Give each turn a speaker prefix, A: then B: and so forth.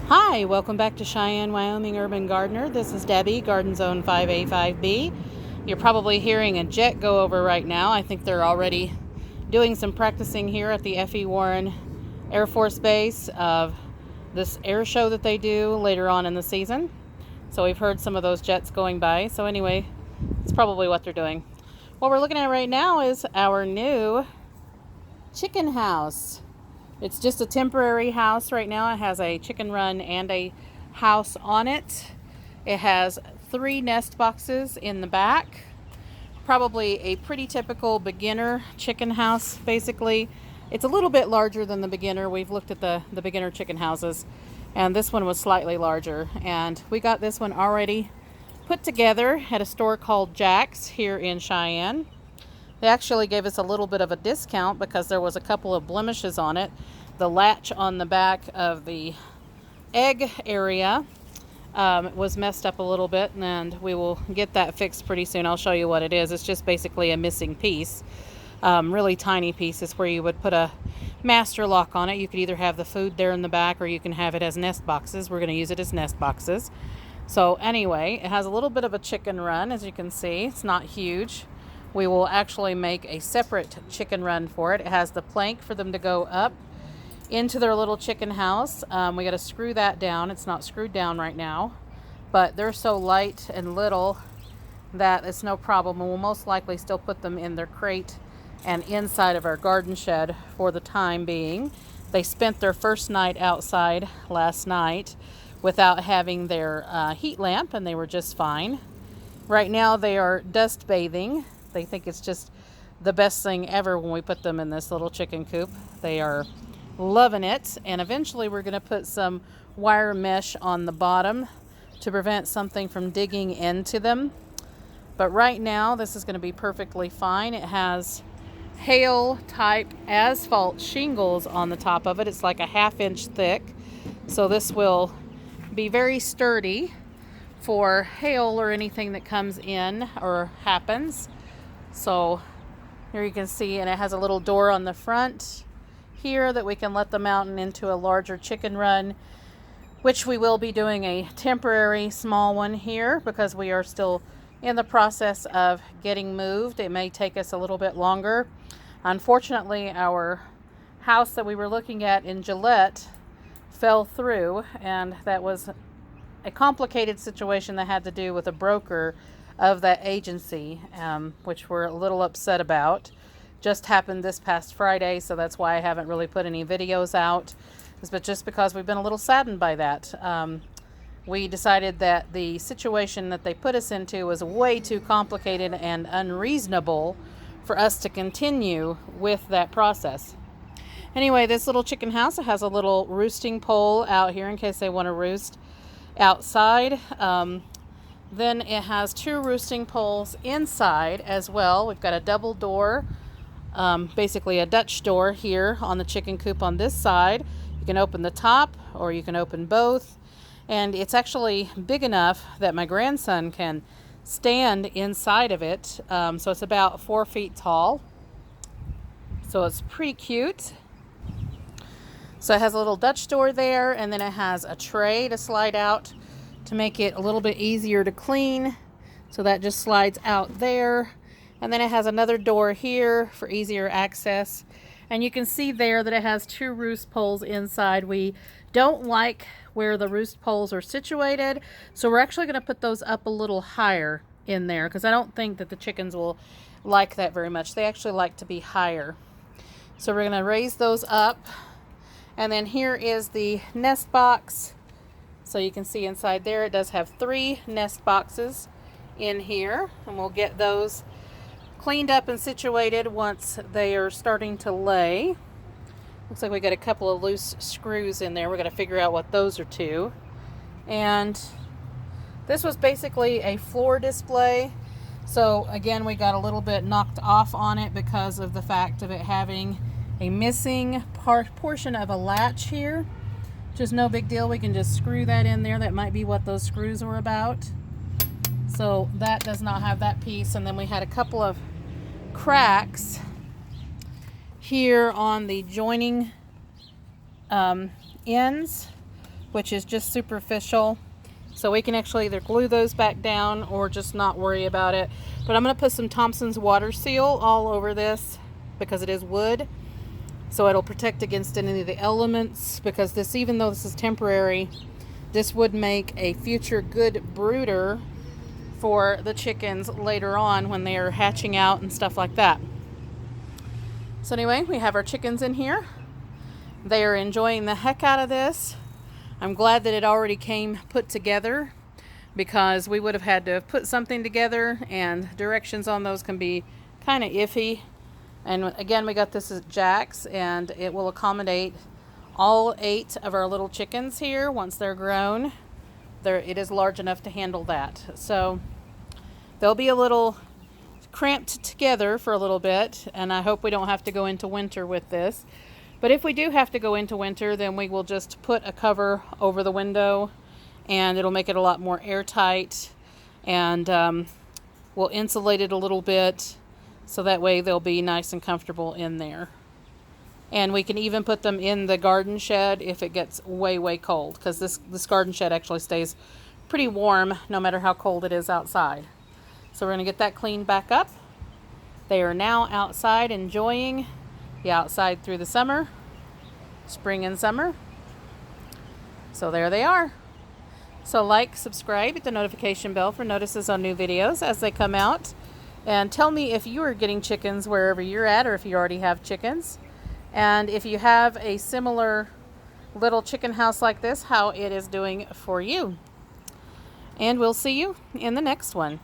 A: Hi, welcome back to Cheyenne, Wyoming Urban Gardener. This is Debbie, Garden Zone 5A5B. You're probably hearing a jet go over right now. I think they're already doing some practicing here at the F.E. Warren Air Force Base of this air show that they do later on in the season. So we've heard some of those jets going by. So anyway, it's probably what they're doing. What we're looking at right now is our new chicken house. It's just a temporary house right now. It has a chicken run and a house on it. It has 3 nest boxes in the back. Probably a pretty typical beginner chicken house, basically. It's a little bit larger than the beginner. We've looked at the beginner chicken houses, and this one was slightly larger. And we got this one already put together at a store called Jack's here in Cheyenne. They actually gave us a little bit of a discount because there was a couple of blemishes on it. The latch on the back of the egg area was messed up a little bit, and we will get that fixed pretty soon. I'll show you what it is. It's just basically a missing piece. Really tiny pieces where you would put a master lock on it. You could either have the food there in the back or you can have it as nest boxes. We're going to use it as nest boxes. So anyway, it has a little bit of a chicken run, as you can see. It's not huge. We will actually make a separate chicken run for it. It has the plank for them to go up into their little chicken house. We got to screw that down. It's not screwed down right now, but they're so light and little that it's no problem. And we'll most likely still put them in their crate and inside of our garden shed for the time being. They spent their first night outside last night without having their heat lamp, and they were just fine. Right now they are dust bathing. They think it's just the best thing ever when we put them in this little chicken coop. They are loving it, and eventually we're going to put some wire mesh on the bottom to prevent something from digging into them. But right now this is going to be perfectly fine. It has hail type asphalt shingles on the top of it. It's like a 1/2 inch thick, so this will be very sturdy for hail or anything that comes in or happens. So here you can see, and it has a little door on the front here that we can let them out and into a larger chicken run, which we will be doing a temporary small one here because we are still in the process of getting moved. It may take us a little bit longer. Unfortunately, our house that we were looking at in Gillette fell through, and that was a complicated situation that had to do with a broker of that agency, which we're a little upset about. Just happened this past Friday, so that's why I haven't really put any videos out. But just because we've been a little saddened by that. We decided that the situation that they put us into was way too complicated and unreasonable for us to continue with that process. Anyway, this little chicken house, it has a little roosting pole out here in case they want to roost outside. Then it has 2 roosting poles inside as well. We've got a double door, basically a Dutch door here on the chicken coop on this side. You can open the top or you can open both. And it's actually big enough that my grandson can stand inside of it. So it's about 4 feet tall. So it's pretty cute. So it has a little Dutch door there, and then it has a tray to slide out to make it a little bit easier to clean. So that just slides out there. And then it has another door here for easier access. And you can see there that it has 2 roost poles inside. We don't like where the roost poles are situated, so we're actually going to put those up a little higher in there because I don't think that the chickens will like that very much. They actually like to be higher. So we're going to raise those up. And then here is the nest box. So you can see inside there it does have 3 nest boxes in here, and we'll get those cleaned up and situated once they are starting to lay. Looks like we got a couple of loose screws in there. We're going to figure out what those are to. And this was basically a floor display. So again, we got a little bit knocked off on it because of the fact of it having a missing portion of a latch here. Just no big deal. We can just screw that in there. That might be what those screws were about. So that does not have that piece. And then we had a couple of cracks here on the joining ends which is just superficial. So we can actually either glue those back down or just not worry about it. But I'm going to put some Thompson's water seal all over this because it is wood. So it'll protect against any of the elements, because this, even though this is temporary, this would make a future good brooder for the chickens later on when they are hatching out and stuff like that. So anyway, we have our chickens in here. They are enjoying the heck out of this. I'm glad that it already came put together, because we would have had to put something together, and directions on those can be kind of iffy. And again, we got this at Jack's, and it will accommodate all 8 of our little chickens here once they're grown. It is large enough to handle that. So they'll be a little cramped together for a little bit, and I hope we don't have to go into winter with this. But if we do have to go into winter, then we will just put a cover over the window, and it'll make it a lot more airtight, and we'll insulate it a little bit, so that way they'll be nice and comfortable in there. And we can even put them in the garden shed if it gets way, way cold, because this garden shed actually stays pretty warm no matter how cold it is outside. So we're going to get that cleaned back up. They are now outside enjoying the outside through the summer, spring and summer. So there they are. So like, subscribe, hit the notification bell for notices on new videos as they come out. And tell me if you are getting chickens wherever you're at, or if you already have chickens. And if you have a similar little chicken house like this, how it is doing for you. And we'll see you in the next one.